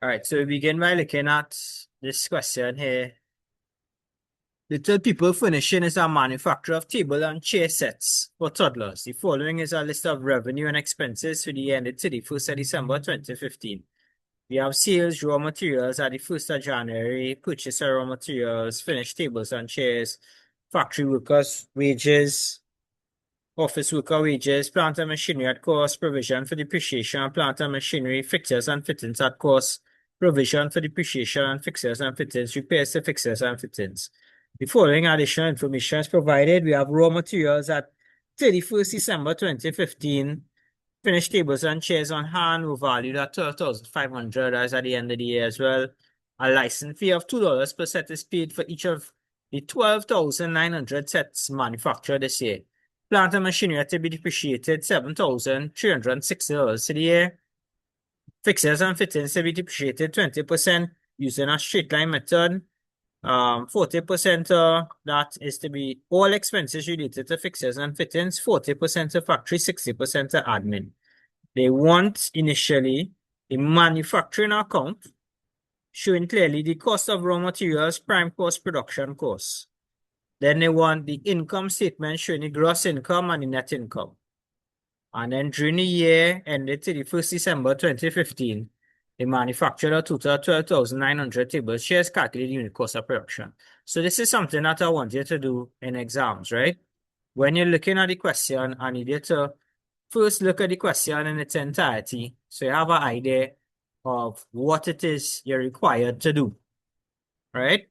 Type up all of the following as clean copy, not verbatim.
All right, so we begin by looking at this question here. Little people furnishing is a manufacturer of table and chair sets for toddlers. The following is a list of revenue and expenses for the year ended 31st of December 2015. We have sales, raw materials at the 1st of January, purchase of raw materials, finished tables and chairs, factory workers' wages, office worker wages, plant and machinery at cost, provision for depreciation of plant and machinery, fixtures and fittings at cost, provision for depreciation and fixtures and fittings, repairs to fixtures and fittings. The following additional information is provided. We have raw materials at 31st December 2015. Finished tables and chairs on hand were valued at $12,500 as at the end of the year as well. A license fee of $2 per set is paid for each of the 12,900 sets manufactured this year. Plant and machinery to be depreciated $7,360 for the year. Fixtures and fittings to be depreciated 20% using a straight line method. 40% that is to be all expenses related to fixtures and fittings, 40% to factory, 60% to admin. They want initially a manufacturing account showing clearly the cost of raw materials, prime cost, production costs. Then they want the income statement showing the gross income and the net income. And then during the year ended 31st December 2015, they manufactured a total of 12,900 table chairs, calculated unit cost of production. So this is something that I want you to do in exams, right? When you're looking at the question, I need you to first look at the question in its entirety, so you have an idea of what it is you're required to do, right?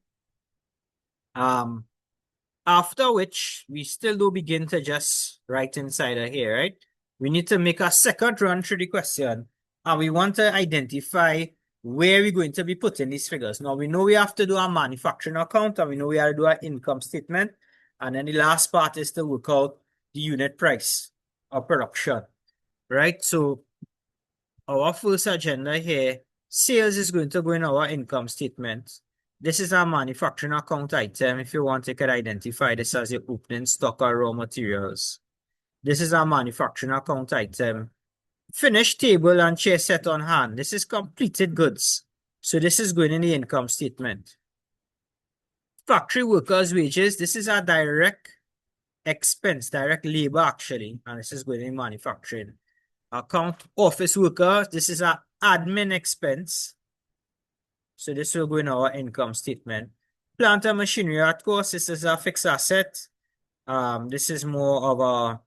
After which, we still do begin to just write inside of here, right? We need to make a second run through the question, and we want to identify where we're going to be putting these figures. Now, we know we have to do a manufacturing account, and we know we have to do an income statement, and then the last part is to work out the unit price of production, right? So, our first agenda here, sales is going to go in our income statement. This is our manufacturing account item. If you want, you could identify this as your opening stock or raw materials. This is our manufacturing account item. Finished table and chair set on hand. This is completed goods. So this is going in the income statement. Factory workers' wages. This is our direct expense, direct labor actually. And this is going in manufacturing. Account office workers. This is our admin expense. So this will go in our income statement. Plant and machinery at cost. This is a fixed asset. This is more of a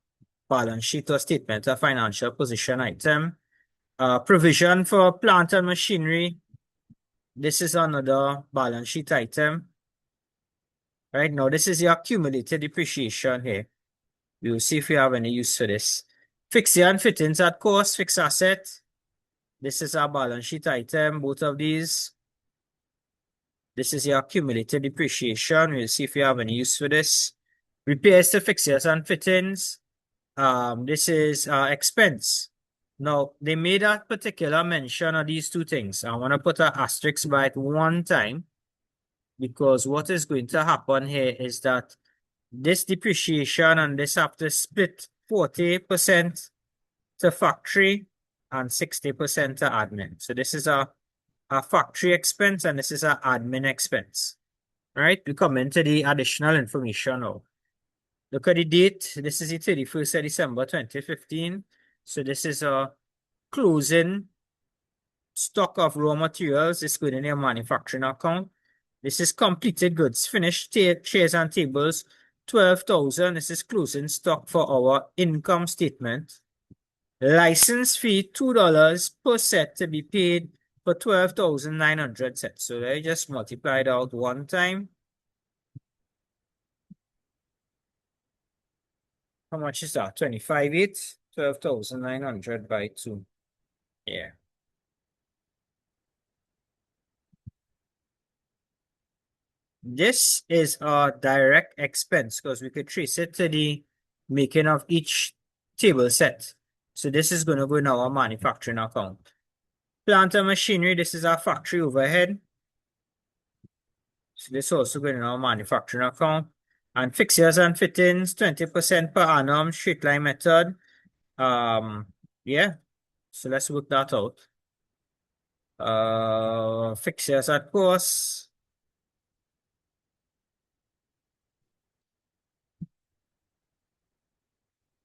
balance sheet or statement, a financial position item. Provision for plant and machinery. This is another balance sheet item. Right now, this is the accumulated depreciation here. We will see if we have any use for this. Fixture and fittings at cost, fixed asset. This is our balance sheet item, both of these. This is the accumulated depreciation. We'll see if we have any use for this. Repairs to fixtures and fittings. This is expense. Now, they made a particular mention of these two things. I want to put an asterisk by it one time, because what is going to happen here is that this depreciation and this have to split 40% to factory and 60% to admin. So this is a factory expense and this is an admin expense. All right, we come into the additional information now. Look at the date. This is the 31st of December 2015. So this is a closing stock of raw materials. It's going in your manufacturing account. This is completed goods, finished chairs and tables, 12,000. This is closing stock for our income statement. License fee, $2 per set to be paid for 12,900 sets. So I just multiplied out one time. How much is that? 25.8, 12,900 by 2. Yeah. This is our direct expense because we could trace it to the making of each table set. So this is going to go in our manufacturing account. Plant and machinery, this is our factory overhead. So this also going in our manufacturing account. And fixtures and fittings, 20% per annum, straight line method. Yeah. So let's work that out. Fixtures at cost.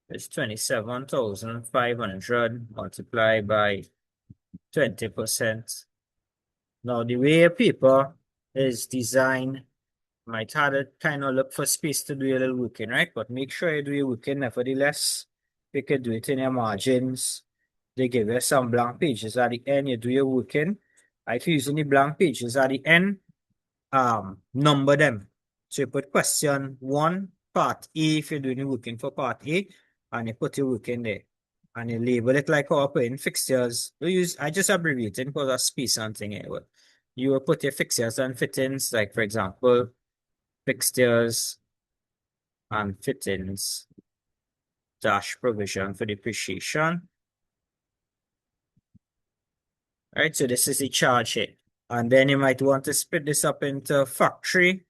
It's 27,500 multiplied by 20%. Now, the way a paper is designed, might have to kind of look for space to do a little working, right? But make sure you do your working nevertheless. You can do it in your margins. They give you some blank pages at the end. You do your working. If you're using the blank pages at the end, number them. So you put question one, part A, if you're doing the working for part A, and you put your work in there. And you label it like how I put in fixtures. I just abbreviate it because of space and thing here. But you will put your fixtures and fittings, like for example, fixtures and fittings dash provision for depreciation. All right, so this is the charge here. And then you might want to split this up into factory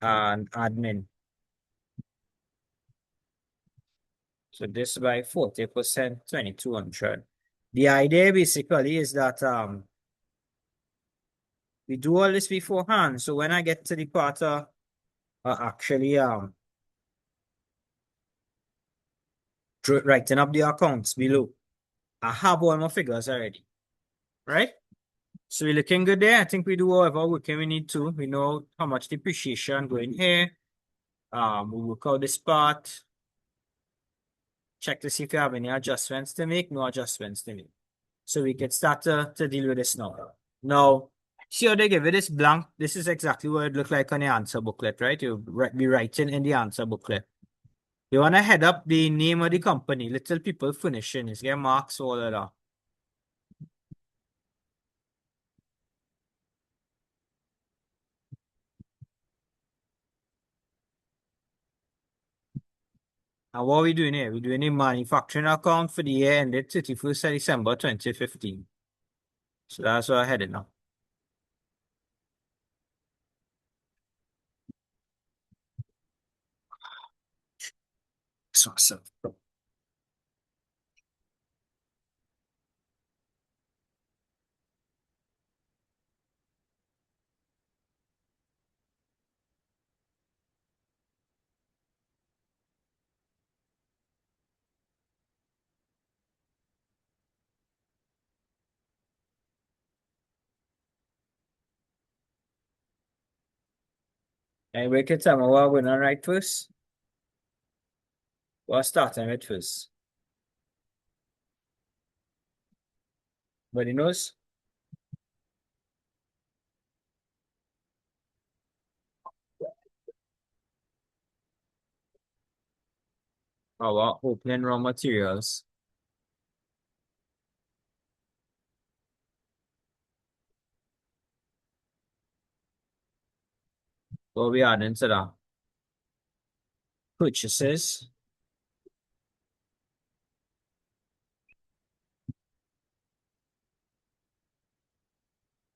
and admin. So this by 40%, 2,200. The idea basically is that we do all this beforehand. So when I get to the part of actually writing up the accounts below, I have all my figures already, right? So we're looking good there. I think we do whatever working we need to. We know how much depreciation going here. We work out this part. Check to see if you have any adjustments to make. No adjustments to make. So we can start to deal with this now. Now, see how they give it this blank. This is exactly what it looked like on the answer booklet, right? You'll be writing in the answer booklet. You want to head up the name of the company. Little People Finishing. It's get marks, all of that. And what are we doing here? We're doing a manufacturing account for the year ended 31st of December 2015. So that's where I'm headed now. So. And we can tell me what we're gonna write first. We're starting with first. Nobody knows? Our opening raw materials. What we add into that? Purchases.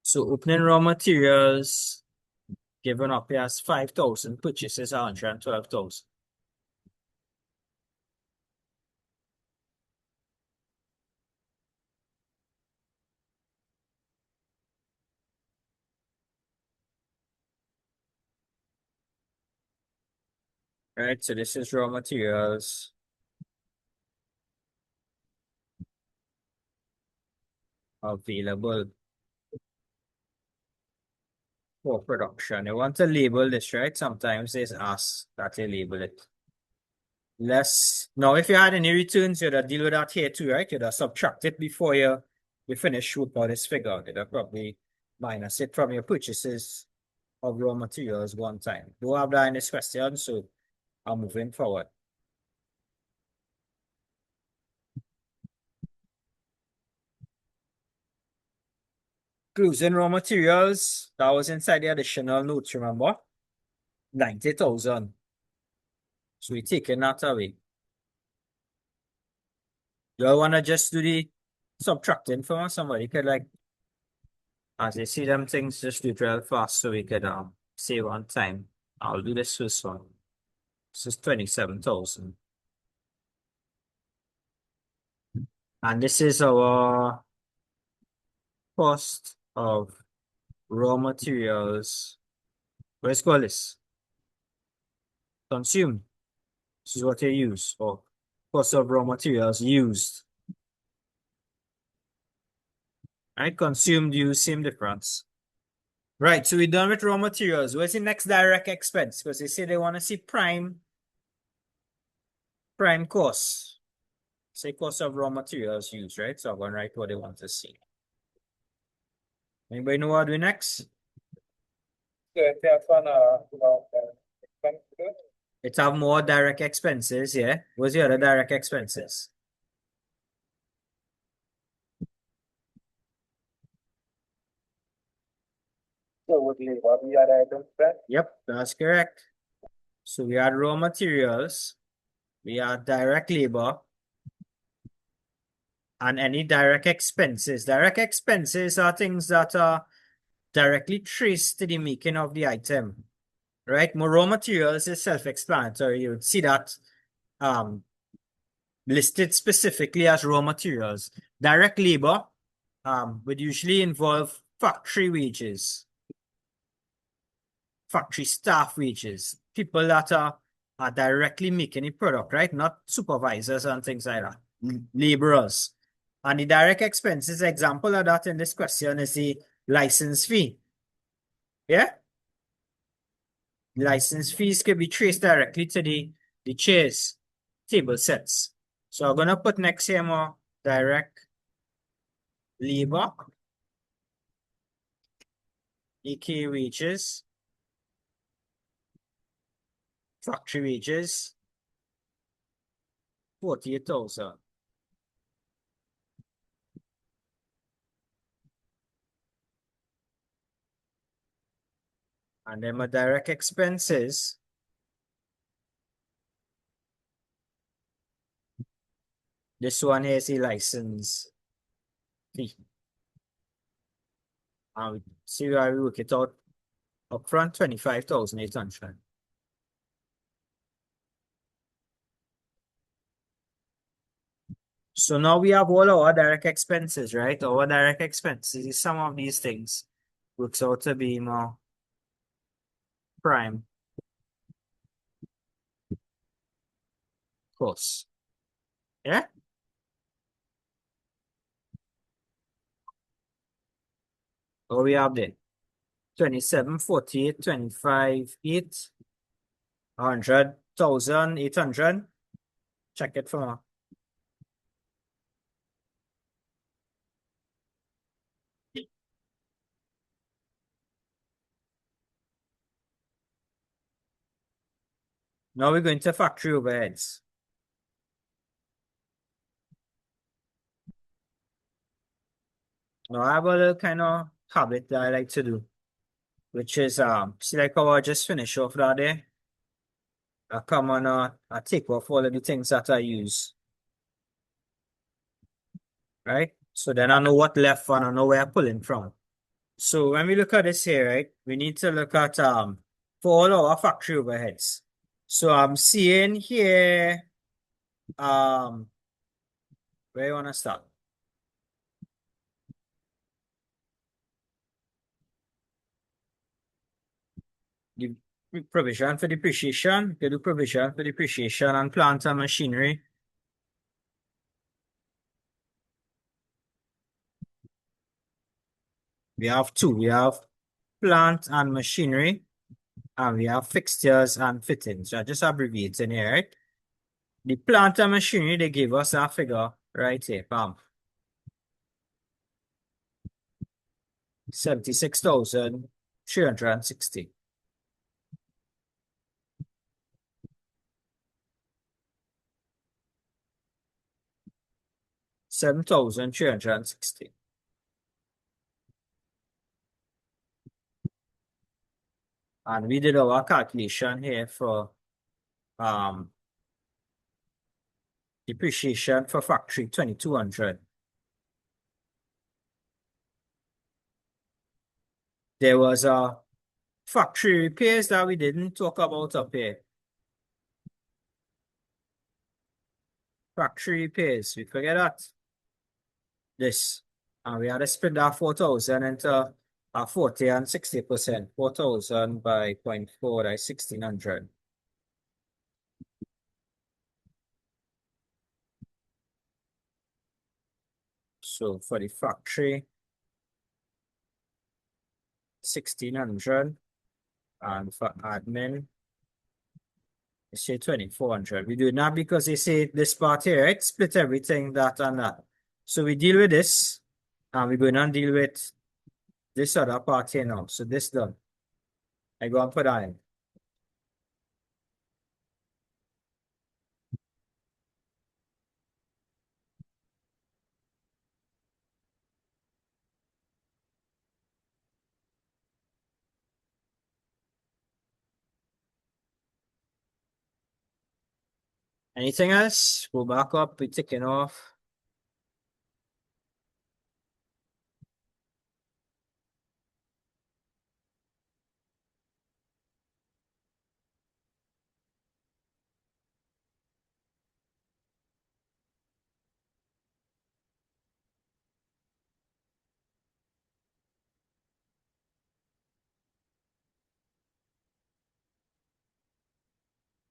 So opening raw materials given up here as 5,000, purchases 112,000. Right, so this is raw materials available for production. You want to label this, right? Sometimes it's asked that you label it. Less. Now, if you had any returns, you'd have deal with that here too, right? You'd have subtract it before you finish with all this figure. You'd have probably minus it from your purchases of raw materials one time. Do have that in this question, so I'm moving forward. Closing raw materials, that was inside the additional notes, remember? 90,000. So we're taking that away. Do I want to just do the subtracting for somebody could like, as they see them things, just do it real fast so we could save on time. I'll do this first one. This is 27,000. And this is our cost of raw materials, let's call this consumed. This is what you use, or cost of raw materials used. Right, consumed, used, same difference. Right, so we're done with raw materials. Where's the next direct expense? Because they say they want to see prime costs. Say cost of raw materials used, right? So I'm going to write what they want to see. Anybody know what to do next? It have more direct expenses, yeah. What's the other direct expenses? Yep, that's correct. So we had raw materials, we had direct labor, and any direct expenses. Direct expenses are things that are directly traced to the making of the item, right? More raw materials is self-explanatory. You would see that listed specifically as raw materials. Direct labor would usually involve factory wages, factory staff wages, people that are directly making the product, right? Not supervisors and things like that, laborers. And the direct expenses example of that in this question is the license fee. Yeah? License fees could be traced directly to the chairs, table sets. So I'm gonna put next here more direct labor, aka wages, factory wages, 48,000. And then my direct expenses, this one here is the license fee. And we see how we work it out upfront, 25,800. So now we have all our direct expenses, right? Our direct expenses, some of these things works out to be more prime costs. Yeah? What we have there? 27, 48, 25, 8, 100,000, 800. Check it for more. Now we're going to factory overheads. Now I have a little kind of habit that I like to do, which is see like how I just finished off that there. I come on I take off all of the things that I use. Right? So then I know what left and I know where I'm pulling from. So when we look at this here, right, we need to look at for all our factory overheads. So I'm seeing here where you want to start? The provision for depreciation, you do provision for depreciation and plant and machinery. We have two. We have plant and machinery, and we have fixtures and fittings. So I just abbreviate in here, right? The plant and machinery, they give us a figure right here, 76,360. 7,360. And we did our calculation here for depreciation for factory 2,200. There was a factory repairs that we didn't talk about up here. Factory repairs, we forget that. This And we had to split that 4,000 into 40 and 60%. 4,000 by 0.4, that's 1,600. So for the factory, 1,600. And for admin, they say 2,400. We do it now because they say this part here, right? Split everything, that and that. So we deal with this, and we're going to deal with this other part here now. So this done. I go and put that in. Anything else? Go back up, we're ticking off.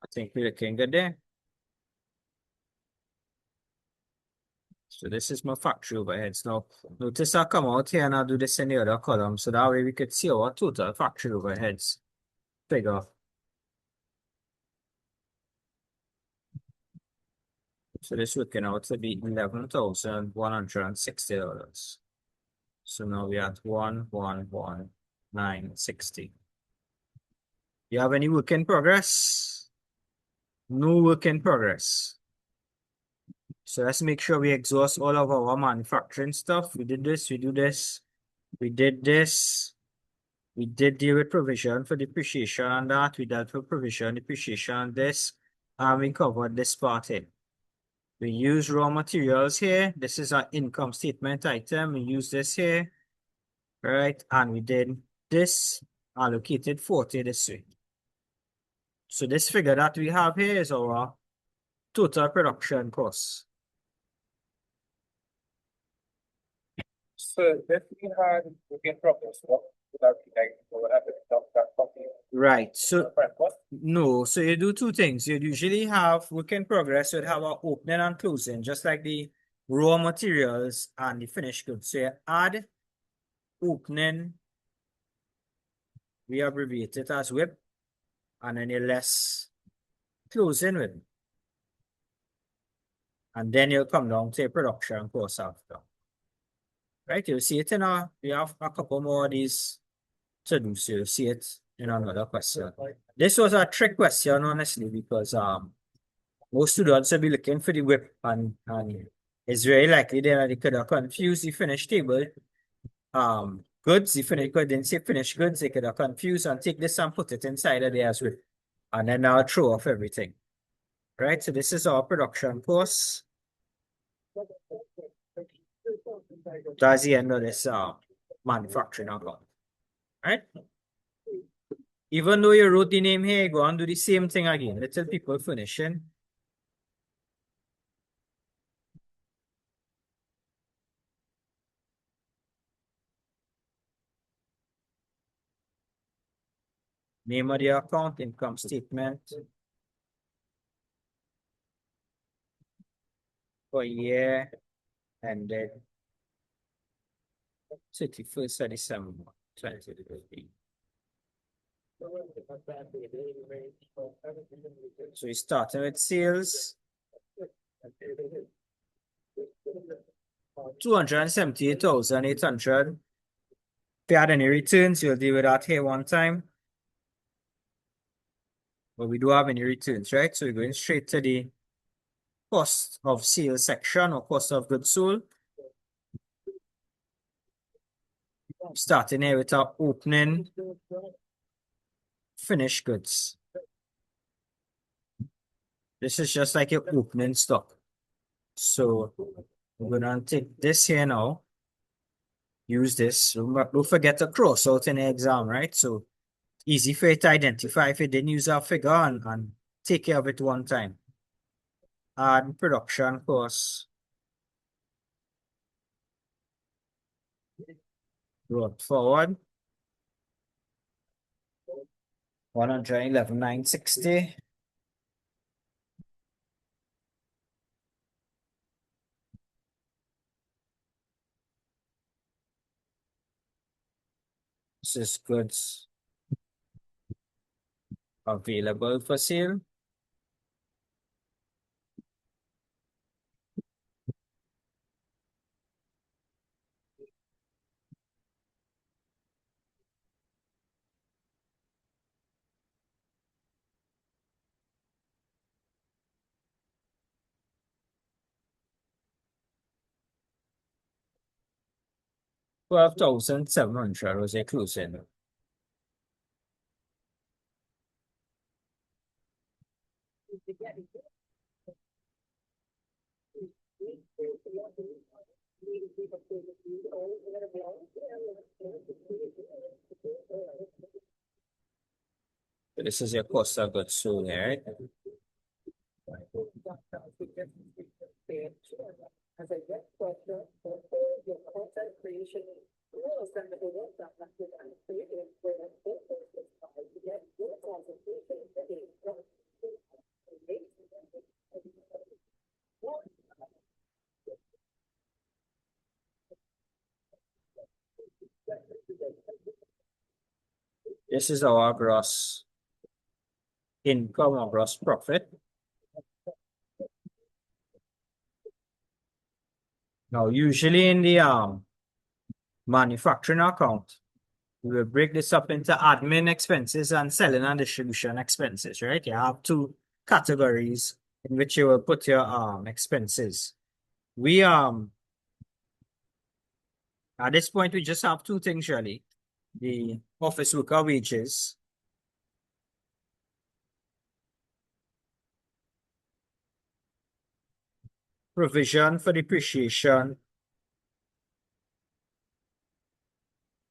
I think we're looking good there. So this is my factory overheads. Now, notice I come out here and I'll do this in the other column. So that way we could see our total factory overheads figure. So this working out to be $11,160. So now we at 1,119.60. You have any work in progress? No work in progress. So let's make sure we exhaust all of our manufacturing stuff. We did this, we do this, we did this. We did deal with provision for depreciation and that. We dealt with provision, depreciation, and this. And we covered this part here. We use raw materials here. This is our income statement item. We use this here, right? And we did this, allocated 40 this way. So this figure that we have here is our total production cost. So if we had work in progress, what would that be like? What would happen? That company Right. So different cost? no, so you do two things. You usually have work in progress, you'd have an opening and closing, just like the raw materials and the finished goods. So you add opening, we abbreviate it as WIP, and then you less closing WIP. And then you'll come down to your production cost after. Right, you'll see it in we have a couple more of these to do, so you'll see it in another question. This was a trick question, honestly, because most students will be looking for the WIP, and it's very likely that they could have confused the finished table. Goods, the finished goods, didn't say finished goods, they could have confused and take this and put it inside of there as WIP. And then I'll throw off everything. Right, so this is our production cost. That's the end of this manufacturing account. Right? Even though you wrote the name here, go and do the same thing again. Little people finishing. Name of the account, income statement for year ended 31st of December 2015. So we starting with sales. 278,800. If you had any returns, you'll deal with that here one time. But we do have any returns, right? So we're going straight to the cost of sales section or cost of goods sold. Starting here with our opening finished goods. This is just like your opening stock. So we're going to take this here now. Use this. Don't forget to cross out in the exam, right? So easy for you to identify if you didn't use our figure and take care of it one time. Add production costs. Brought forward 111,960. This is goods available for sale. $12,700 was a closing. This is your cost of goods sold here, right? This is our gross income or gross profit. Now, usually in the manufacturing account, we will break this up into admin expenses and selling and distribution expenses, right? You have two categories in which you will put your expenses. We at this point we just have two things really. The office worker wages provision for depreciation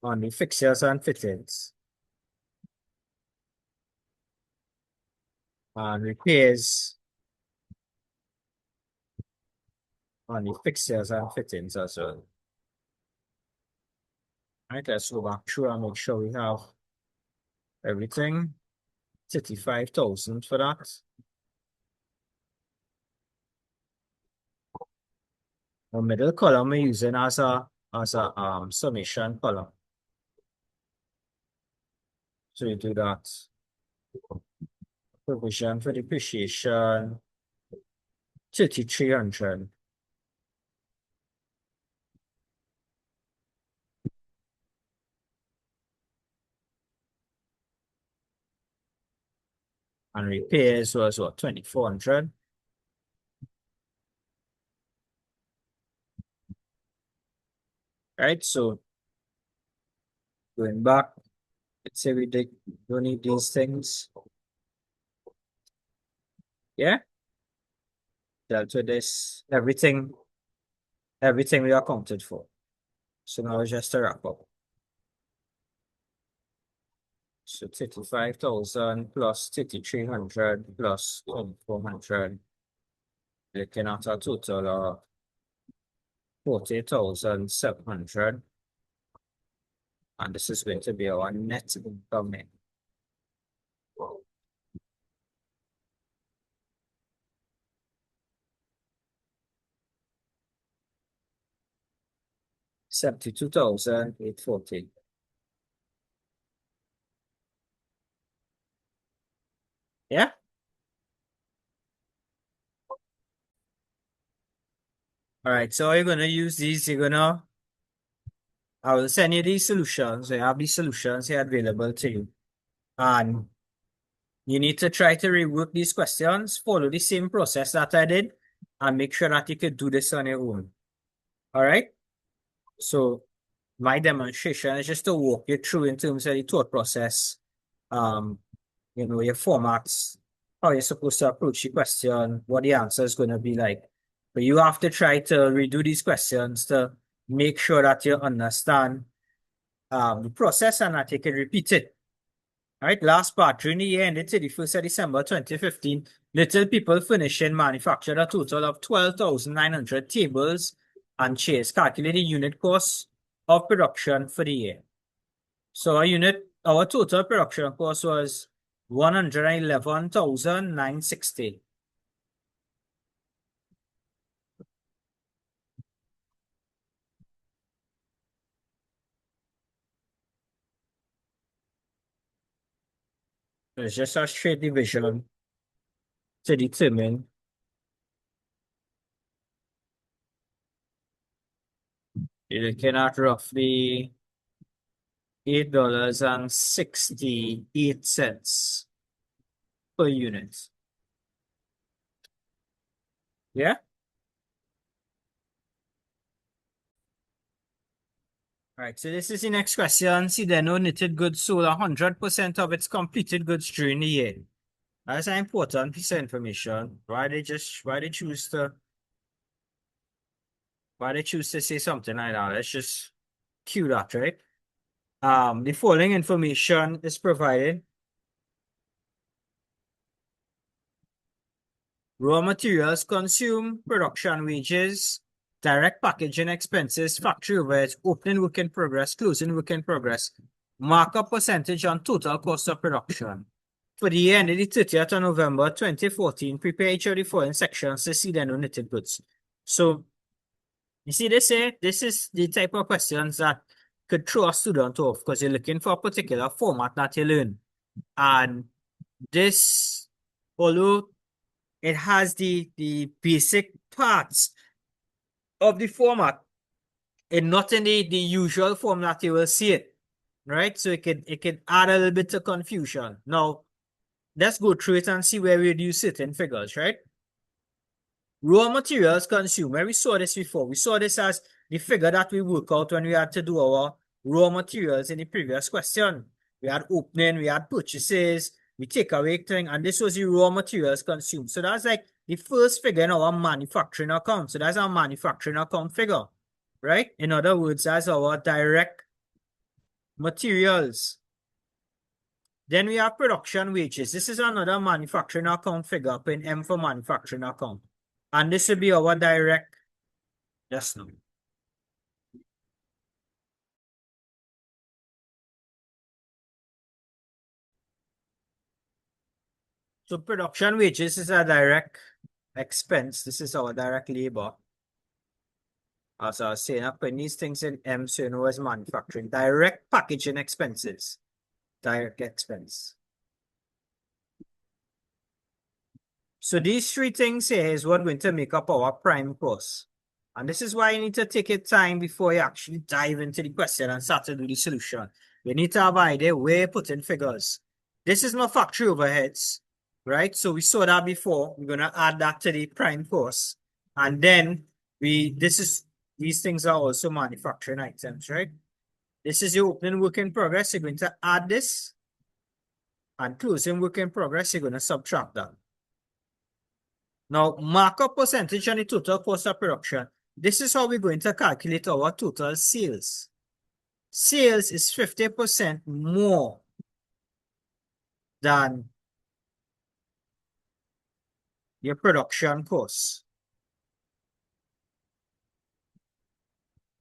on the fixtures and fittings and repairs on the fixtures and fittings as well. Right, let's go back through and make sure we have everything. 35,000 for that. The middle column we're using as a summation column. So you do that. Provision for depreciation, 3,300. And repairs was what, 2,400. Right, so going back, let's say we don't need these things. Yeah, dealt with this, everything we accounted for. So now it's just a wrap up. So 35,000 plus 3,300 plus 2,400. Looking at a total of 40,700. And this is going to be our net income. 72,840. Yeah. All right. So you're gonna use these. I will send you these solutions. You have these solutions here available to you, and you need to try to rework these questions. Follow the same process that I did, and make sure that you could do this on your own. All right. So my demonstration is just to walk you through in terms of the thought process. Your formats, how you're supposed to approach the question, what the answer is going to be like. But you have to try to redo these questions to make sure that you understand the process and that you can repeat it. All right, last part, during the year ended 31st of December 2015, Little People Furnishing manufactured a total of 12,900 tables and chairs. Calculate the unit cost of production for the year. So our total production cost was 111,960. It's just a straight division to determine you're looking at roughly $8.68 per unit. Yeah? All right, so this is the next question. See, there are no knitted goods sold 100% of its completed goods during the year. That's an important piece of information. Why they choose to say something like that? Let's just cue that, right? The following information is provided. Raw materials consumed, production wages, direct packaging expenses, factory overheads, opening work in progress, closing work in progress, markup percentage on total cost of production. For the year ended the 30th of November 2014, prepare each of the following sections to see the knitted goods. So, you see, this is the type of questions that could throw a student off because you're looking for a particular format that you learn. And this, although it has the basic parts of the format and not in the usual form that you will see it, right? So it can add a little bit of confusion. Now, let's go through it and see where we use certain figures, right? Raw materials consumed. Where we saw this before. We saw this as the figure that we work out when we had to do our raw materials in the previous question. We had opening, we had purchases, we take away thing, and this was the raw materials consumed. So that's like the first figure in our manufacturing account. So that's our manufacturing account figure, right? In other words, that's our direct materials. Then we have production wages. This is another manufacturing account figure, putting M for manufacturing account. And this will be our direct, yes, no. So production wages is a direct expense. This is our direct labor. As I was saying, I'm putting these things in M, so you know as manufacturing. Direct packaging expenses. Direct expense. So these three things here is what going to make up our prime cost. And this is why you need to take your time before you actually dive into the question and start to do the solution. You need to have an idea where you put in figures. This is my factory overheads, right? So we saw that before. We're going to add that to the prime cost. And then these things are also manufacturing items, right? This is your opening work in progress. You're going to add this. And closing work in progress, you're going to subtract that. Now, markup percentage on the total cost of production. This is how we're going to calculate our total sales. Sales is 50% more than your production cost.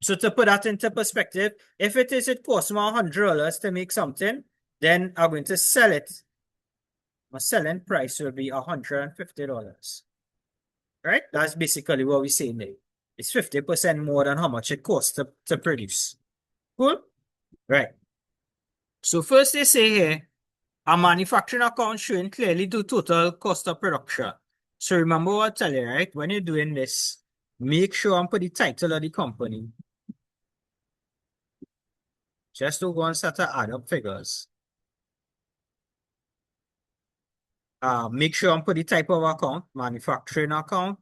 So to put that into perspective, if it costs me $100 to make something, then I'm going to sell it. My selling price will be $150. Right? That's basically what we're saying there. It's 50% more than how much it costs to produce. Cool? Right. So first they say here, a manufacturing account showing clearly the total cost of production. So remember what I tell you, right? When you're doing this, make sure and put the title of the company. Just to go and start to add up figures. Make sure and put the type of account, manufacturing account.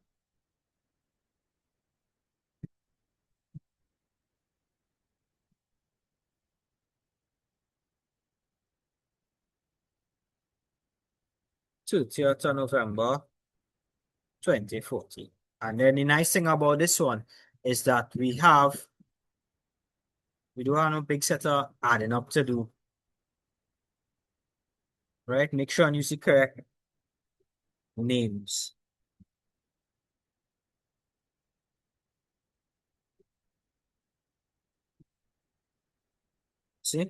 To 30th of November 2014. And then the nice thing about this one is that we do have no big set of adding up to do. Right? Make sure and use the correct names. See?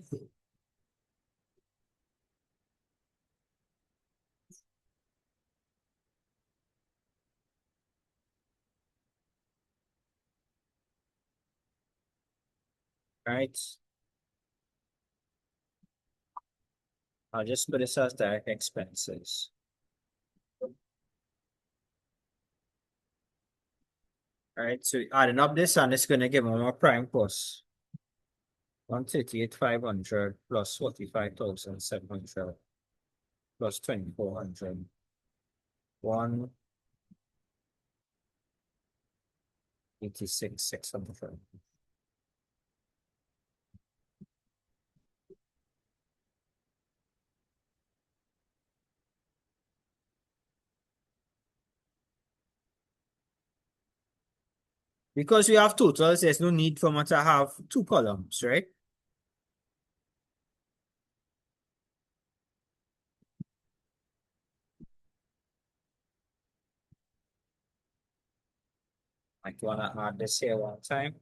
Right? I'll just put this as direct expenses. Right? So adding up this and it's gonna give them a prime cost. 138,500 plus 45,700 plus 2,400. 186,600. Because we have totals, there's no need for me to have two columns, right? Like you wanna add this here one time.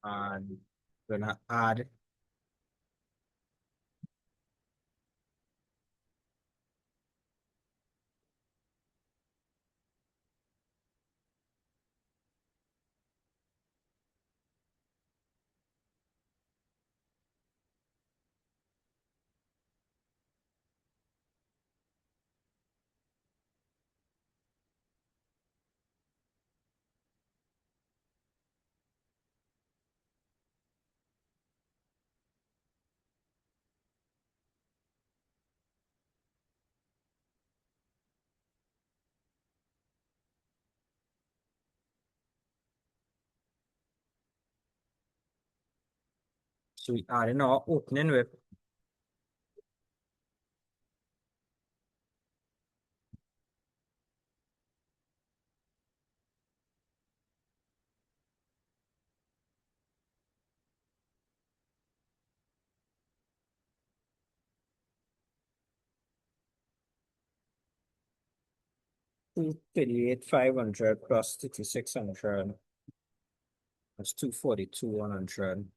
And gonna add so we adding our opening with two 38,500 plus 3,600. That's 242,100.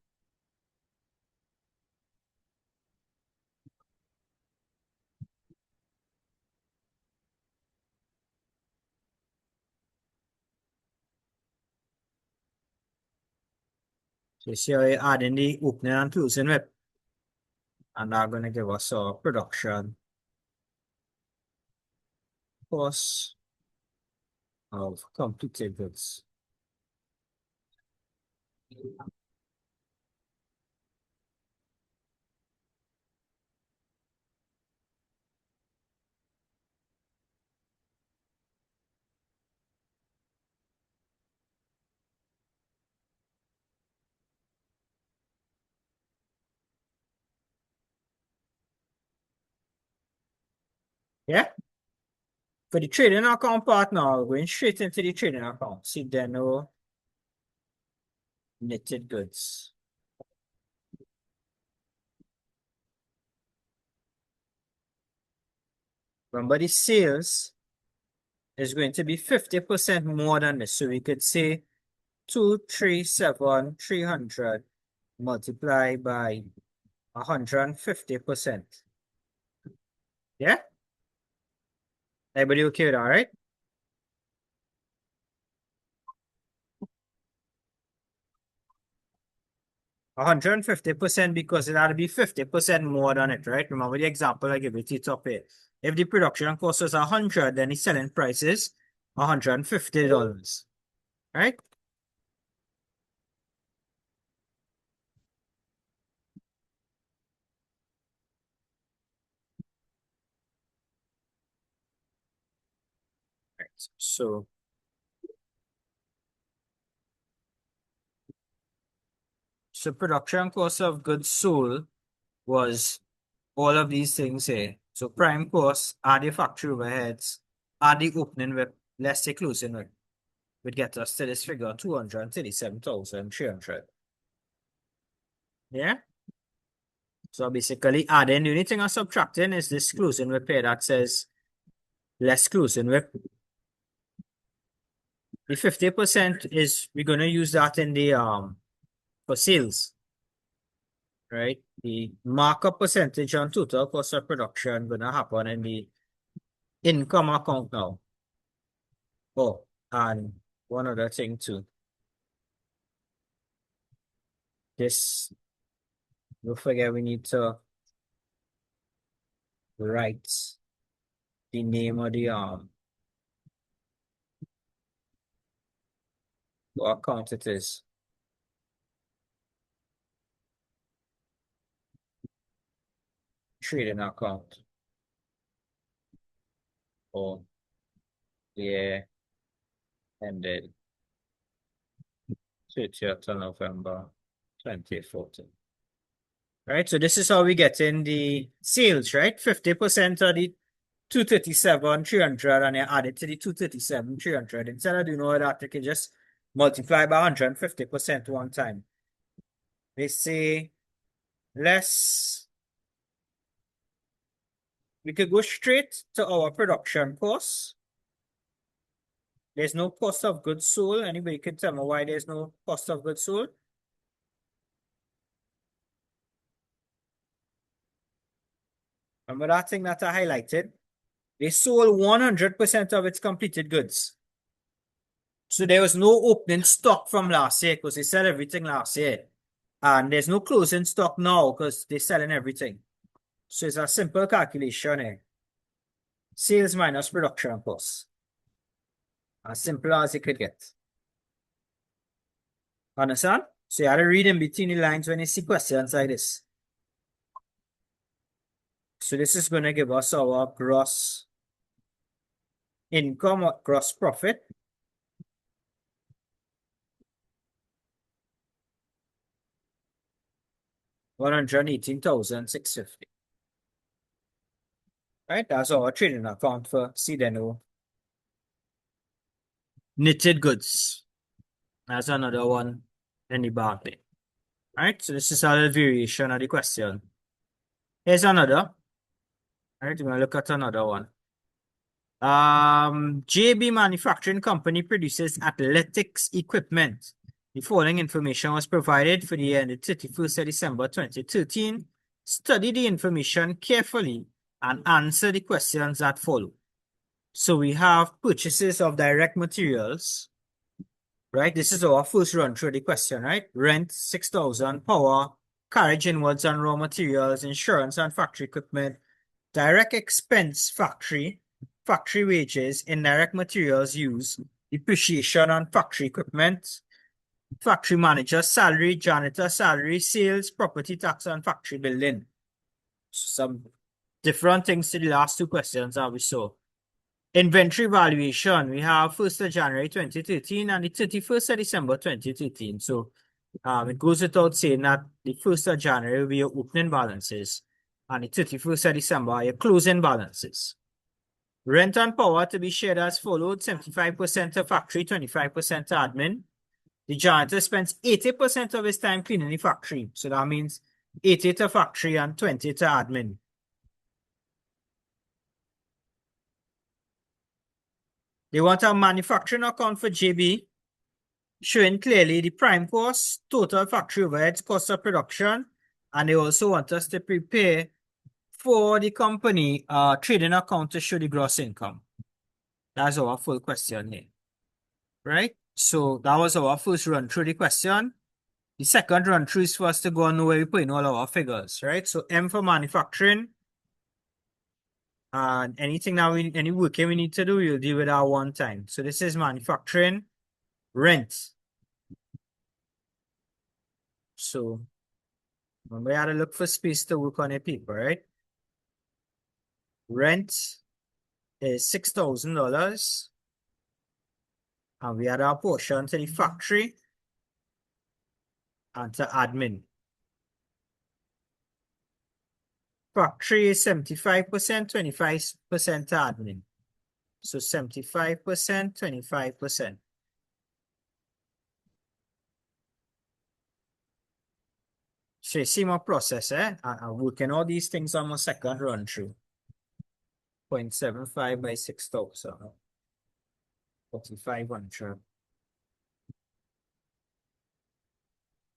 So you see how we adding the opening and closing with, and they're gonna give us our production cost of completed goods. Yeah? For the trading account part now, we're going straight into the trading account. See there no knitted goods. Remember the sales is going to be 50% more than this. So we could say 237,300 multiplied by 150%. Yeah? Everybody okay with that, right? 150% because it had to be 50% more than it, right? Remember the example I gave you to top here. If the production cost is 100, then the selling price is $150, right? Right. So production cost of goods sold was all of these things here. So prime cost, add the factory overheads, add the opening whip, less the closing whip, would get us to this figure 237,300. Yeah? So basically adding, the only thing I'm subtracting is this closing WIP here that says less closing WIP. The 50% is, we're going to use that in the, for sales, right? The markup percentage on total cost of production going to happen in the income account now. Oh, and one other thing too. This, don't forget we need to write the name of the what account it is. Trading account. Oh, yeah, ended 30th of November 2014. Right, so this is how we get in the sales, right? 50% of the 237,300 and then add it to the 237,300. Instead of doing all that, you can just multiply by 150% one time. They say less. We could go straight to our production costs. There's no cost of goods sold. Anybody can tell me why there's no cost of goods sold? Remember that thing that I highlighted? They sold 100% of its completed goods. So there was no opening stock from last year because they sell everything last year. And there's no closing stock now because they're selling everything. So it's a simple calculation here. Sales minus production costs. As simple as it could get. Understand? So you have to read in between the lines when you see questions like this. So this is going to give us our gross income or gross profit. $118,650. Right, that's our trading account for CDNO. Knitted goods. That's another one in the back there. Right, so this is a variation of the question. Here's another. Right, we're going to look at another one. JB Manufacturing Company produces athletics equipment. The following information was provided for the year ended 31st of December 2013. Study the information carefully and answer the questions that follow. So we have purchases of direct materials, right? This is our first run through the question, right? Rent, 6,000, power, carriage inwards and raw materials, insurance and factory equipment, direct expense factory wages, indirect materials used, depreciation on factory equipment, factory manager salary, janitor salary, sales, property tax, and factory building. Some different things to the last two questions that we saw. Inventory valuation, we have 1st of January 2013 and the 31st of December 2013. So it goes without saying that the 1st of January will be your opening balances and the 31st of December are your closing balances. Rent and power to be shared as followed: 75% to factory, 25% to admin. The janitor spends 80% of his time cleaning the factory. So that means 80 to factory and 20 to admin. They want a manufacturing account for JB, showing clearly the prime cost, total factory overheads, cost of production, and they also want us to prepare for the company trading account to show the gross income. That's our full question here, right? So that was our first run through the question. The second run through is for us to go and know where we put in all our figures, right? So M for manufacturing. And anything that any working we need to do, we'll deal with that one time. So this is manufacturing, rent. So remember, you had to look for space to work on a paper, right? Rent is $6,000. And we had our portion to the factory and to admin. Factory is 75%, 25% to admin. So 75%, 25%. So you see my process, I'm working all these things on my second run through. 0.75 by 6,000. 4,500.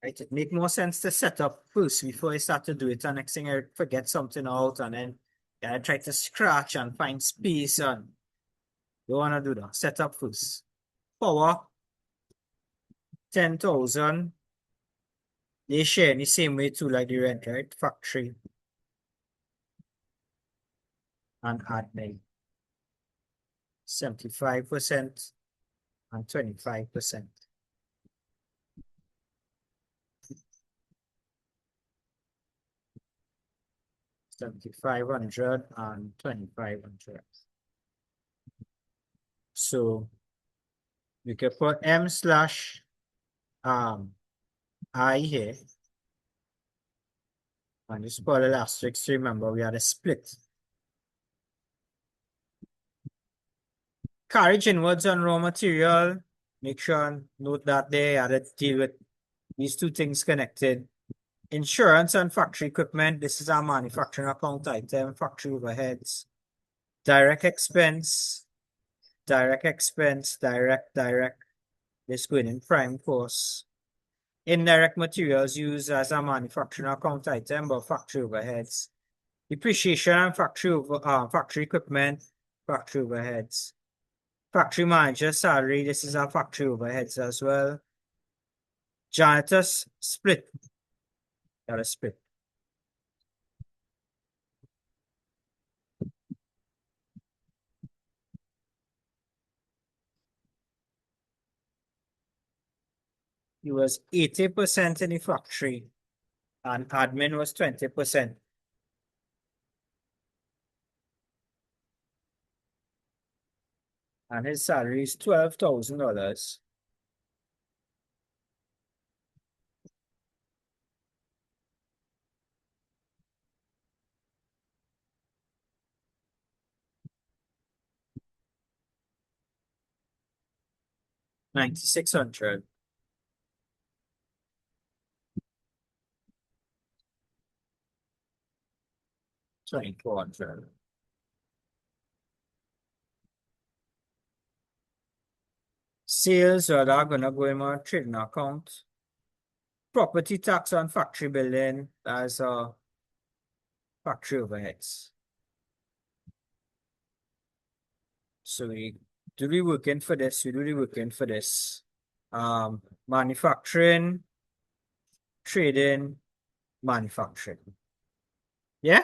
Right? It make more sense to set up first before I start to do it. And next thing I forget something out and then I try to scratch and find space and you want to do that. Set up first. Power 10,000. They share in the same way too, like the rent, right? Factory and admin. 75% and 25%. 7,500 and 2,500. So we can put M slash I here. And just put a asterisk to remember we had a split. Carriage inwards on raw material. Make sure and note that they had to deal with these two things connected. Insurance and factory equipment. This is our manufacturing account item, factory overheads. Direct expense, direct, direct. This going in prime cost. Indirect materials used as a manufacturing account item, but factory overheads. Depreciation and factory equipment, factory overheads. Factory manager salary, this is our factory overheads as well. Janitor's split. Got a split. He was 80% in the factory and admin was 20%. And his salary is $12,000. $9,600. $2,400. Sales are gonna go in my trading account. Property tax on factory building as factory overheads. So we do the working for this, we do the working for this. Manufacturing, trading, manufacturing. Yeah?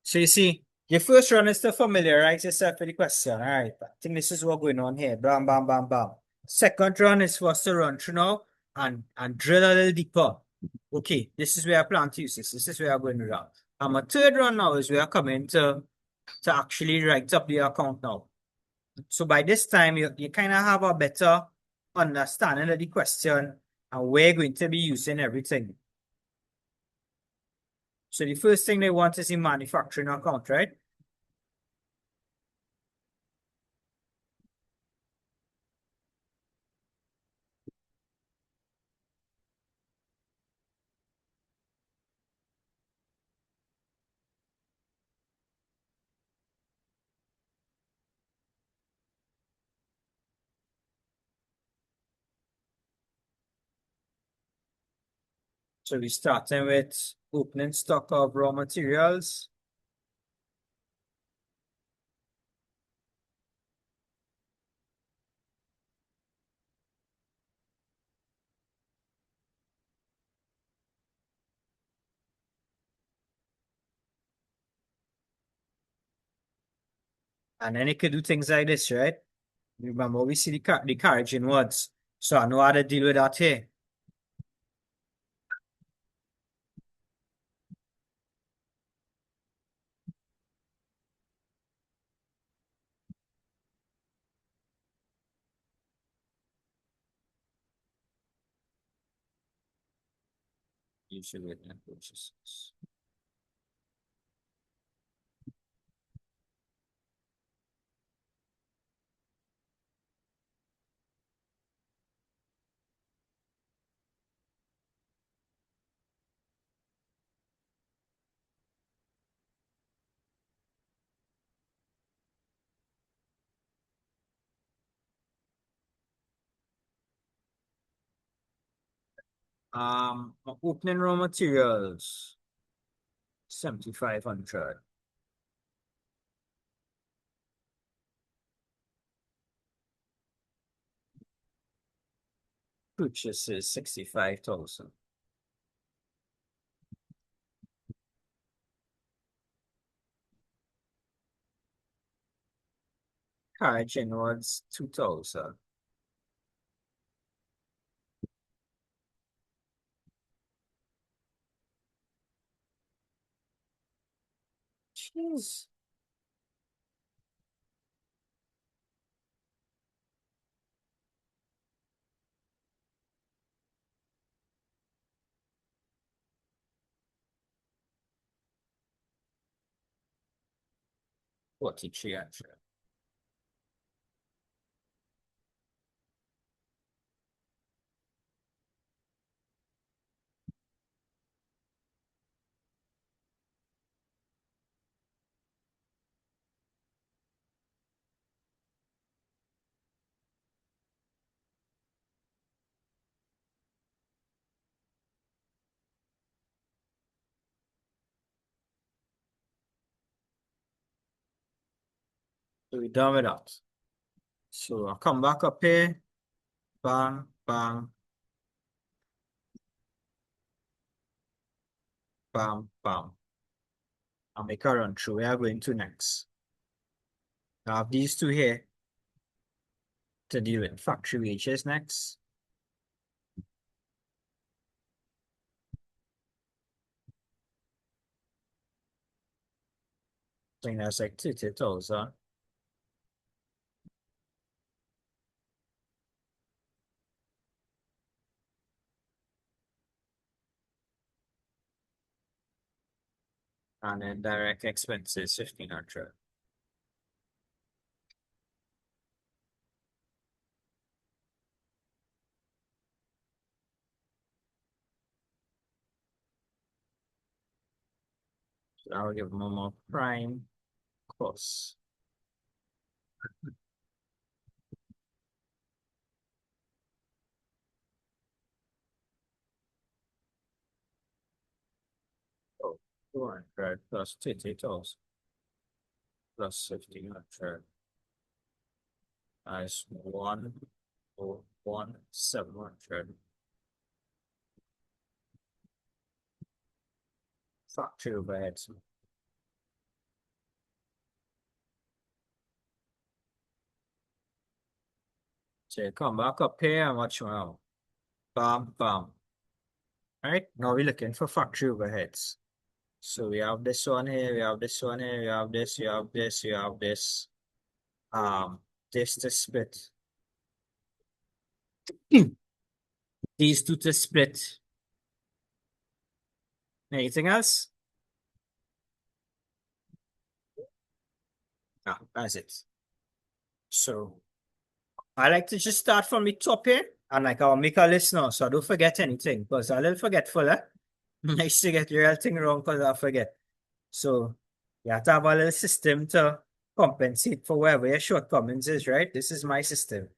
So you see, your first run is to familiarize yourself with the question. All right, I think this is what's going on here. Bam, bam, bam, bam. Second run is for us to run through now and drill a little deeper. Okay, this is where I plan to use this. This is where I'm going to run. And my third run now is where I come in to actually write up the account now. So by this time, you kind of have a better understanding of the question and where you're going to be using everything. So the first thing they want is the manufacturing account, right? So we're starting with opening stock of raw materials. And then you could do things like this, right? Remember, we see the carriage in words. So I know how to deal with that here. Usually with net purchases. Opening raw materials, 7,500. Purchases, 65,000. Carriage inwards, 2,000. Jeez. What did she actually? So we done with that. So I'll come back up here. Bang, bang, bam, bam. I'll make a run through. We are going to next. I have these two here to deal with factory wages next. I think that's like 30,000. And then direct expenses, 1,500. So I'll give them more prime costs. Oh, 200 plus 30,000 plus 1,500. That's 1,700. Factory overheads. So you come back up here and watch now. Bam, bam. Right? Now we're looking for factory overheads. So we have this one here, we have this one here, we have this, you have this, you have this. This to split. These two to split. Anything else? Ah, that's it. So I like to just start from the top here and like I'll make a list now so I don't forget anything because I'm a little forgetful, eh? Nice to get your thing wrong because I forget. So you have to have a little system to compensate for wherever your shortcomings is, right? This is my system.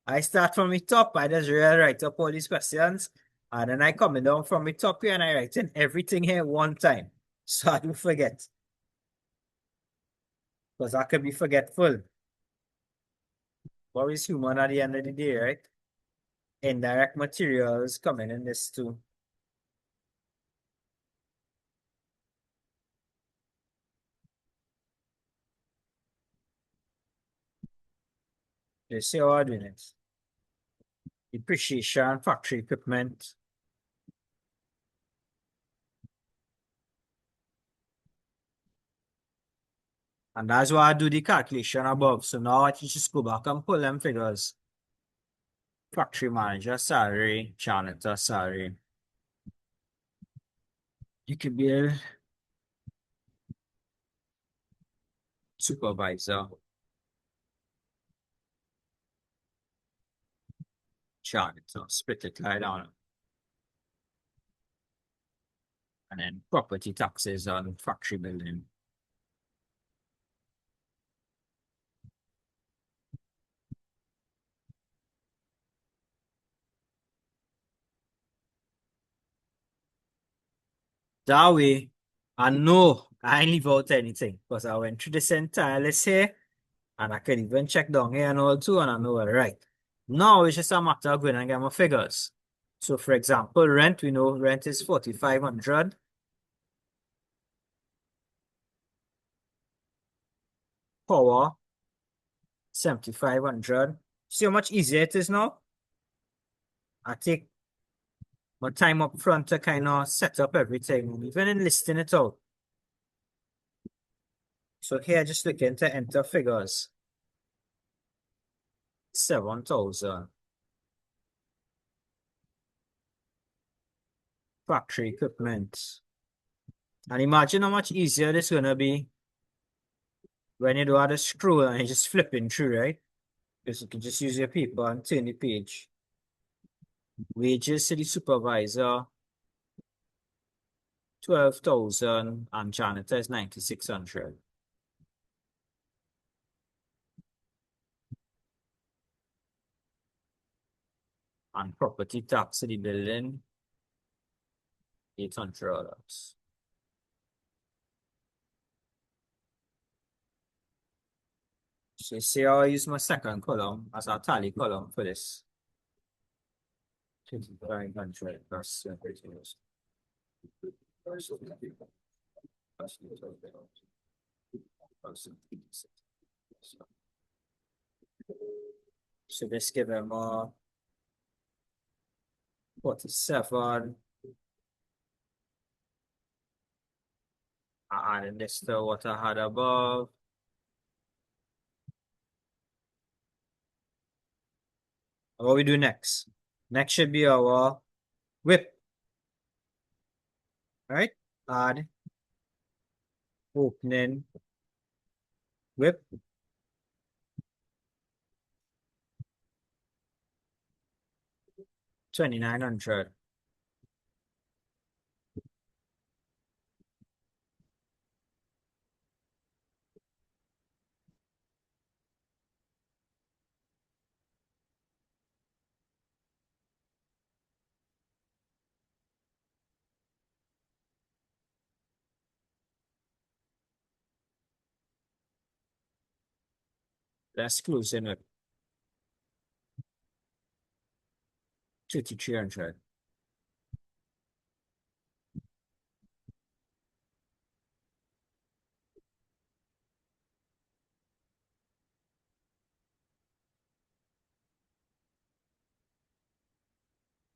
I start from the top, I just really write up all these questions, and then I come down from the top here and I write in everything here one time. So I don't forget. Because I could be forgetful. But it's human at the end of the day, right? Indirect materials coming in this too. You see how I'm doing it. Depreciation, factory equipment. And that's why I do the calculation above. So now I can just go back and pull them figures. Factory manager salary, janitor salary. You could be a supervisor, janitor, split it right down. And then property taxes on factory building. That way, I know I ain't leave out anything because I went through this entire list here and I can even check down here and all too, and I know it right. Now it's just a matter of going and get my figures. So for example, rent, we know rent is 4,500. Power, 7,500. See how much easier it is now? I take my time up front to kind of set up everything, even in listing it out. So here, just looking to enter figures. 7,000. Factory equipment. And imagine how much easier this is going to be when you do have the scroll and you're just flipping through, right? Because you can just use your paper and turn the page. Wages to the supervisor, 12,000, and janitor is 9,600. And property tax to the building, $800. So you see how I use my second column as a tally column for this. 2,500 plus 30. So this give them 47. Adding this to what I had above. What we do next? Next should be our whip. Right? Add opening whip. $2,900. Let's close in with 2,300.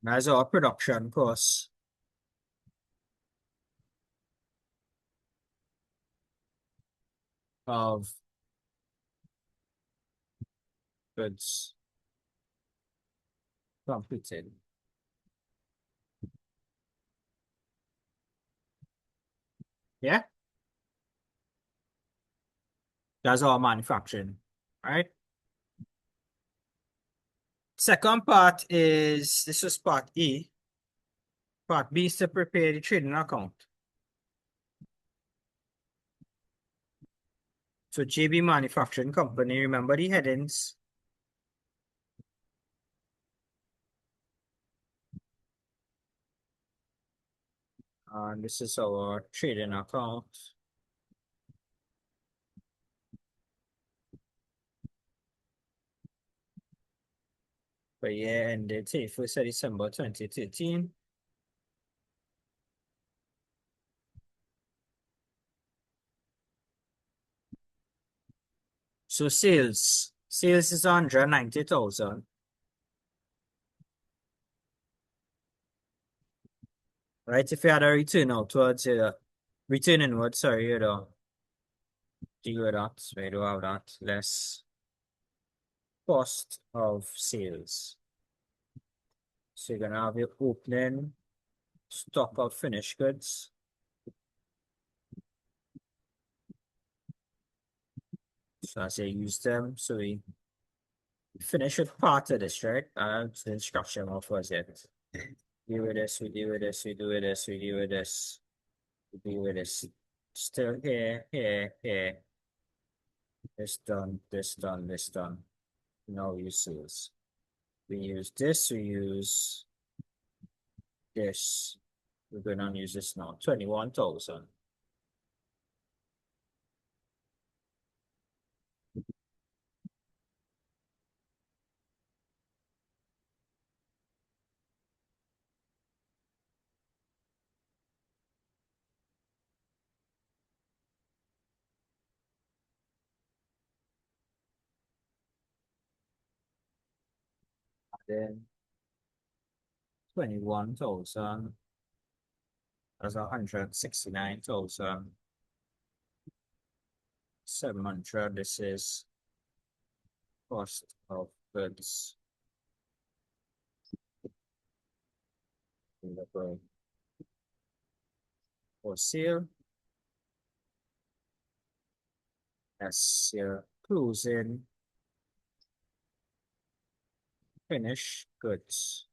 That's our production cost. Of goods completed. Yeah, that's all manufacturing, right? Second part is, this was part E. Part B is to prepare the trading account. So JB Manufacturing Company, remember the headings. And this is our trading account. For year ended 31st of December 2013. So sales is 190,000. Right? If you had a return out towards return inward, sorry, deal with that. We do have that. Less cost of sales. So you're gonna have your opening stock of finished goods. So as I use them, so we finish with part of this, right? The instruction of was it. Deal with this, we deal with this, we do with this, we deal with this, we deal with this. Still here, here, here. This done, this done, this done. No uses. We use this, we use this. We're going to use this now. 21,000. Then 21,000. That's 169,700. This is cost of goods for sale. That's your closing finished goods.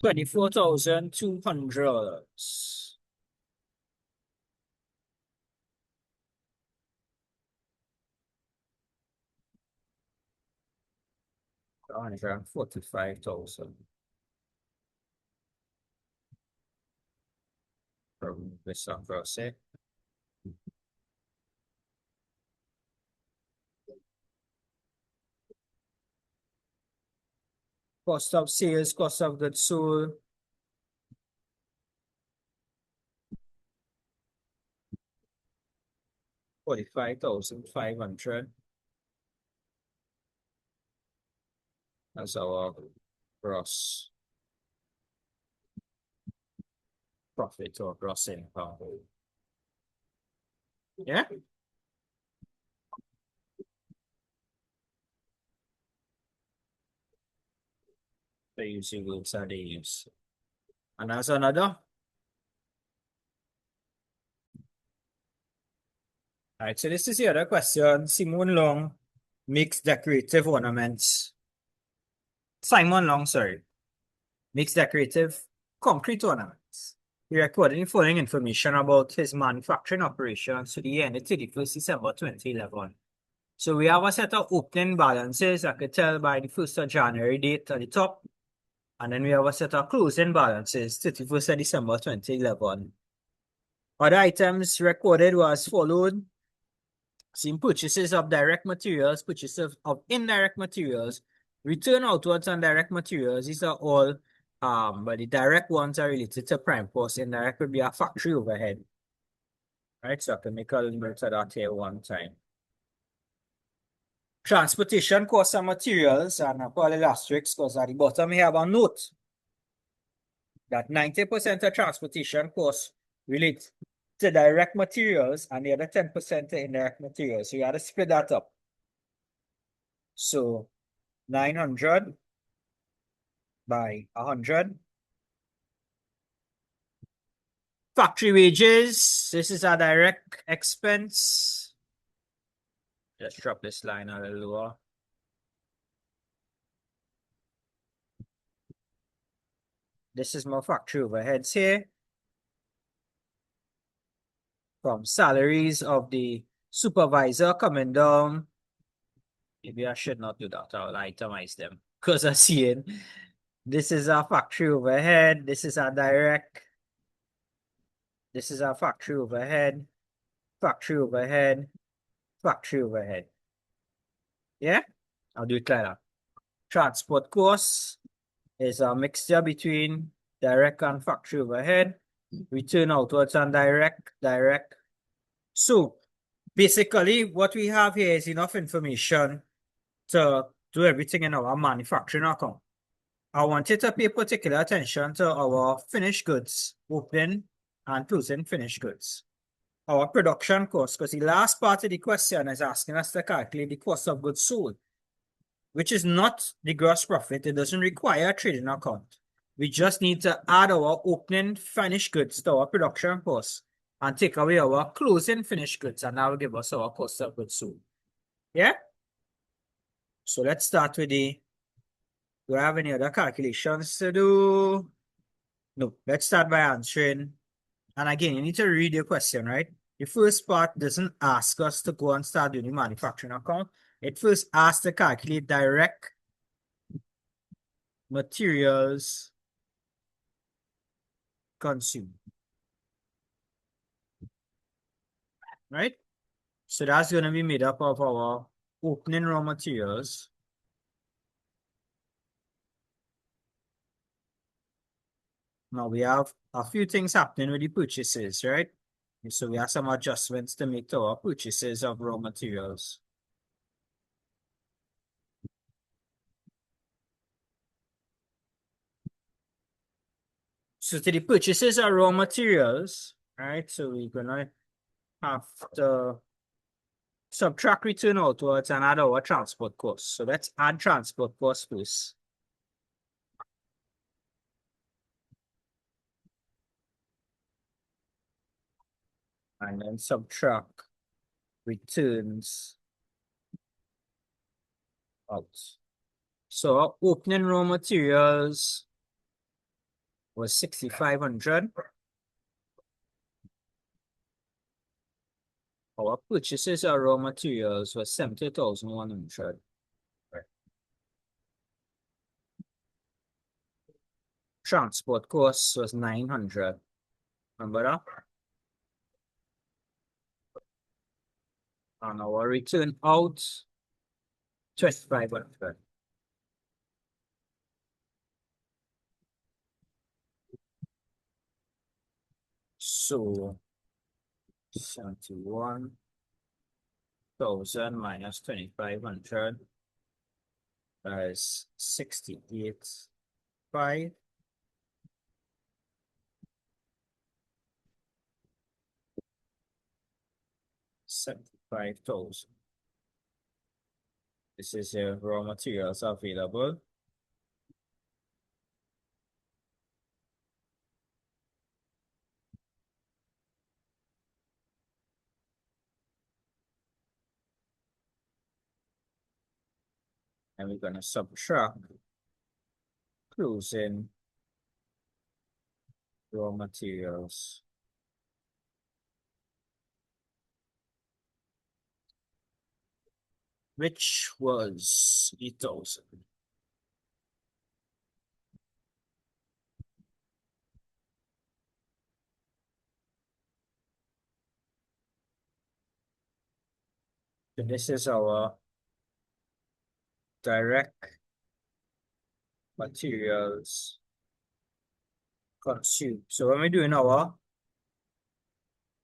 $24,200. 145,000 from this process. Cost of sales, cost of goods sold. $45,500. That's our gross profit or gross income. Yeah. The using groups are they use. And that's another. All right, so this is the other question. Simon Long makes decorative ornaments. Simon Long, sorry, makes decorative concrete ornaments. He recorded the following information about his manufacturing operations to the end of 31st December 2011. So we have a set of opening balances I could tell by the 1st of January date at the top. And then we have a set of closing balances 31st of December 2011. Other items recorded was followed. Seen purchases of direct materials, purchases of indirect materials, return outwards on direct materials. These are all but the direct ones are related to prime cost. Indirect would be a factory overhead. Right, so I can make a little bit of that here one time. Transportation costs and materials, and I'll call it asterisks because at the bottom we have a note that 90% of transportation costs relate to direct materials and the other 10% to indirect materials. So you got to split that up. So 900 by 100. Factory wages, this is a direct expense. Let's drop this line a little lower. This is my factory overheads here. From salaries of the supervisor coming down. Maybe I should not do that. I'll itemize them because I'm seeing this is our factory overhead. This is our direct. This is our factory overhead. Factory overhead. Factory overhead. Yeah, I'll do it like that. Transport costs is a mixture between direct and factory overhead. Return outwards and direct. So basically what we have here is enough information to do everything in our manufacturing account. I want you to pay particular attention to our finished goods, opening and closing finished goods. Our production cost, because the last part of the question is asking us to calculate the cost of goods sold, which is not the gross profit. It doesn't require a trading account. We just need to add our opening finished goods to our production cost and take away our closing finished goods, and that will give us our cost of goods sold. Yeah? So let's start with the, do I have any other calculations to do? No, let's start by answering. And again, you need to read your question, right? The first part doesn't ask us to go and start doing the manufacturing account. It first asks to calculate direct materials consumed, right? So that's going to be made up of our opening raw materials. Now we have a few things happening with the purchases, right? So we have some adjustments to make to our purchases of raw materials. So to the purchases of raw materials, right? So we're gonna have to subtract return outwards and add our transport costs. So let's add transport costs first. And then subtract returns out. So our opening raw materials was 6,500. Our purchases of raw materials was 70,100. Transport costs was 900. Remember that? And our return out 2,500. So 71,000 minus 2,500 is 68,500. 75,000. This is your raw materials available. And we're going to subtract closing raw materials. Which was 8,000. So this is our direct materials consumed. So when we're doing our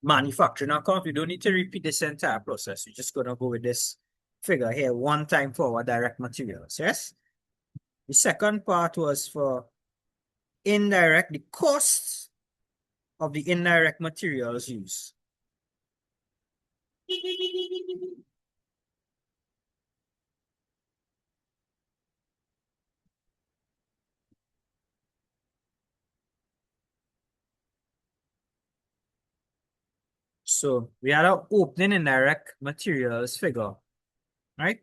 manufacturing account, we don't need to repeat this entire process. We're just going to go with this figure here one time for our direct materials, yes? The second part was for indirect, the cost of the indirect materials used. So we had our opening indirect materials figure, right?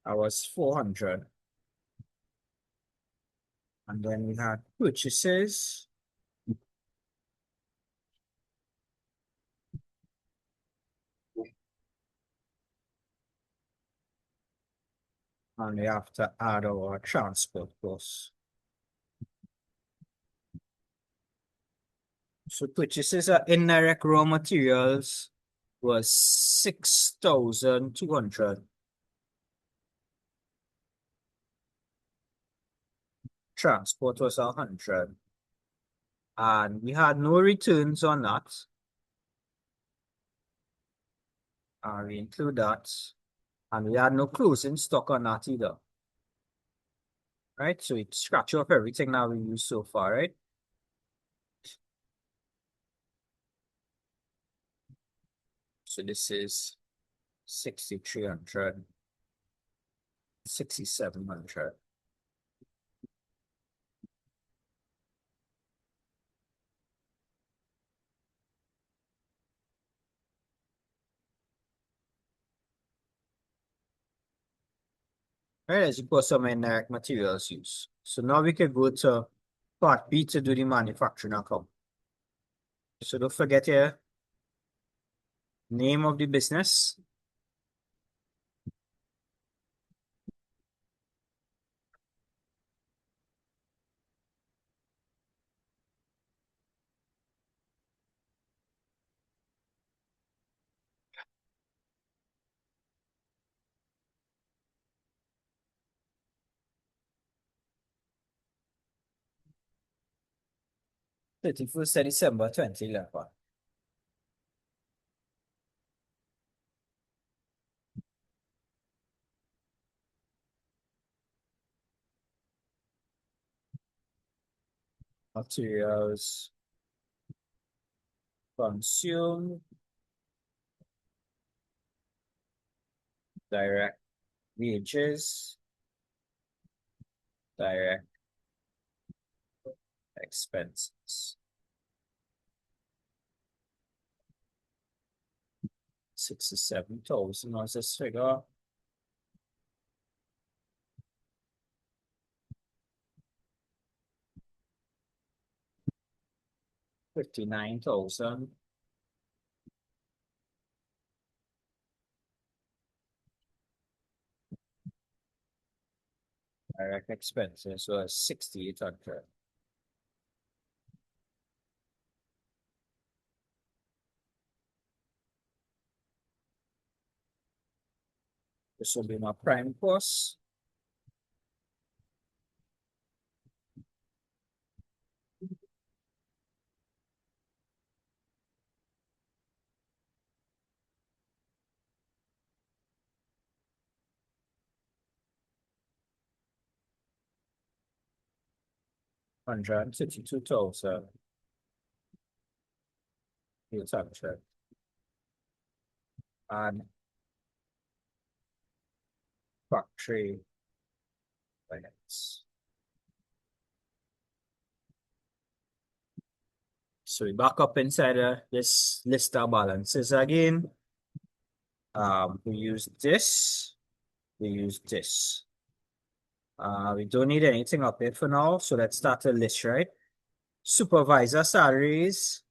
That was 400. And then we had purchases. And we have to add our transport costs. So purchases of indirect raw materials was 6,200. Transport was 100. And we had no returns on that. And we include that. And we had no closing stock on that either. Right? So it scratch off everything that we used so far, right? So this is 6,300, 6,700. Right, as you put some indirect materials use. So now we can go to Part B to do the manufacturing account. So don't forget here, name of the business. Thirty-first of December 2011. Materials consumed, direct wages, direct expenses. 67,000 was this figure. $59,000. Direct expenses was 6,800. This will be my prime cost. $132,800. And factory finance. So we back up inside this list of balances again. We use this. We use this. We don't need anything up here for now. So let's start a list, right? Supervisor salaries.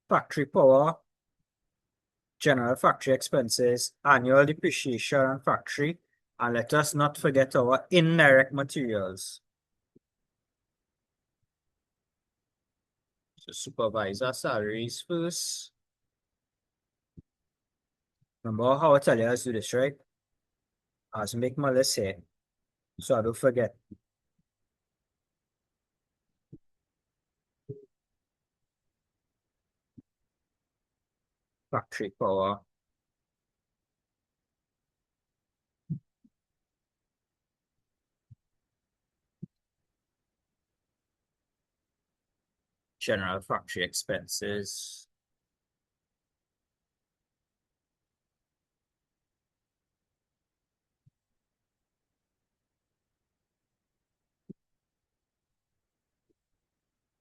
Factory power. General factory expenses. Annual depreciation on factory. And let us not forget our indirect materials. So supervisor salaries first. Remember how I tell you guys to do this, right? I was make my list here. So I don't forget. Factory power. General factory expenses.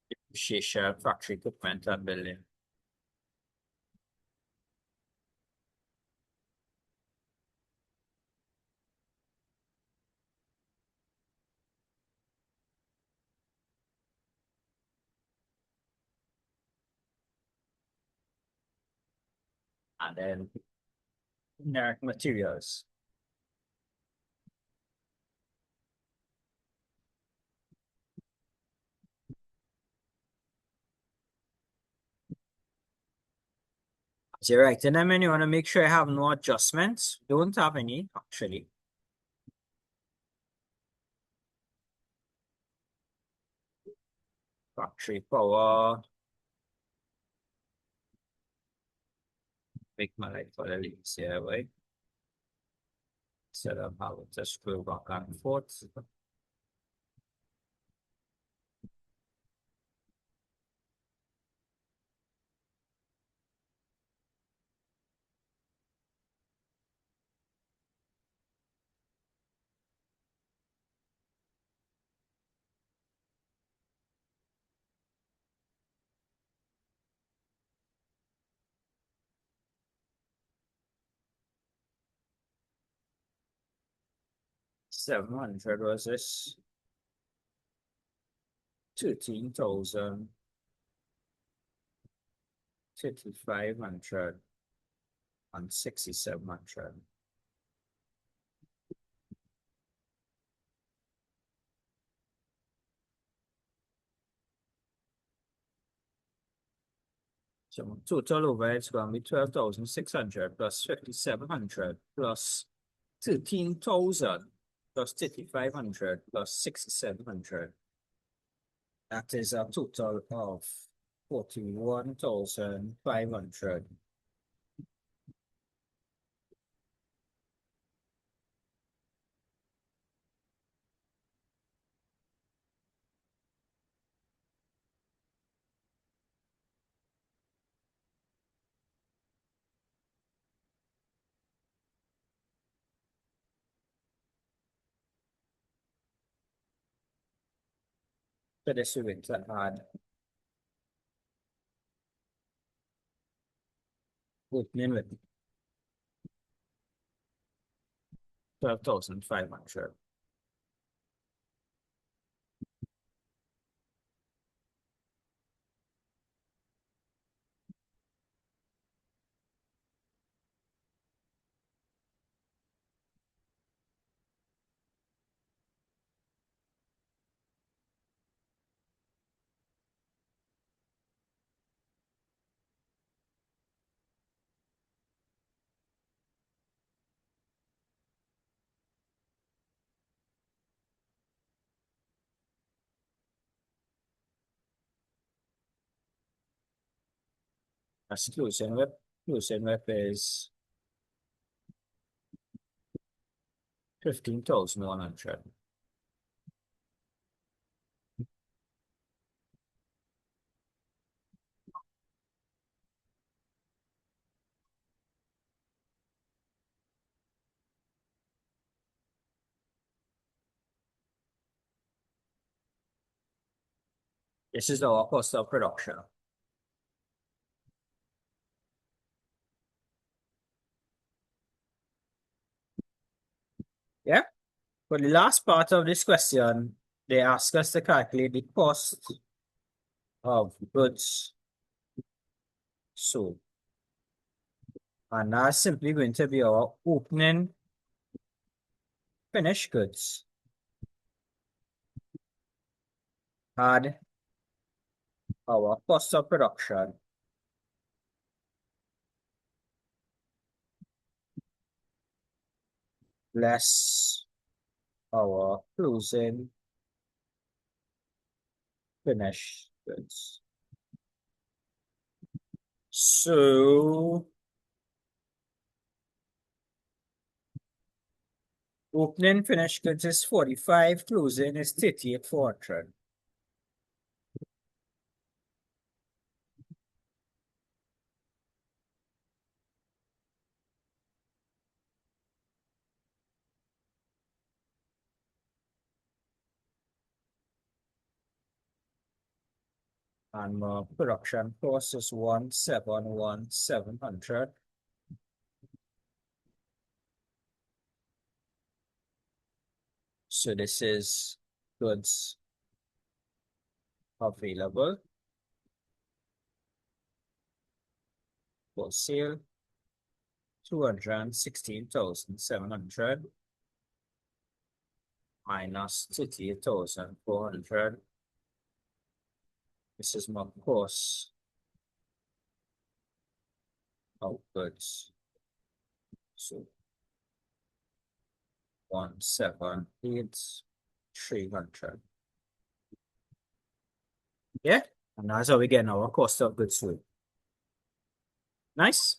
Depreciation, factory equipment and building. And then indirect materials. So you're right. And then you want to make sure I have no adjustments. Don't have any, actually. Factory power. Make my life a little easier, right? Instead of having to scroll back and forth. 700 versus 13,000, 3,500, and 6,700. So total overhead is going to be 12,600 plus 5,700 plus 13,000 plus 3,500 plus 6,700. That is a total of 41,500. So this is going to add opening with 12,500. That's closing whip. Closing whip is 15,100. This is our cost of production. Yeah. For the last part of this question, they ask us to calculate the cost of goods sold. And that's simply going to be our opening finished goods. Add our cost of production less our closing finished goods. So opening finished goods is 45, closing is 38,400. And production cost is 1,717,00. So this is goods available for sale, 216,700 minus 38,400. This is my cost of goods. So 178,300. Yeah, and that's how we get our cost of goods sold. Nice.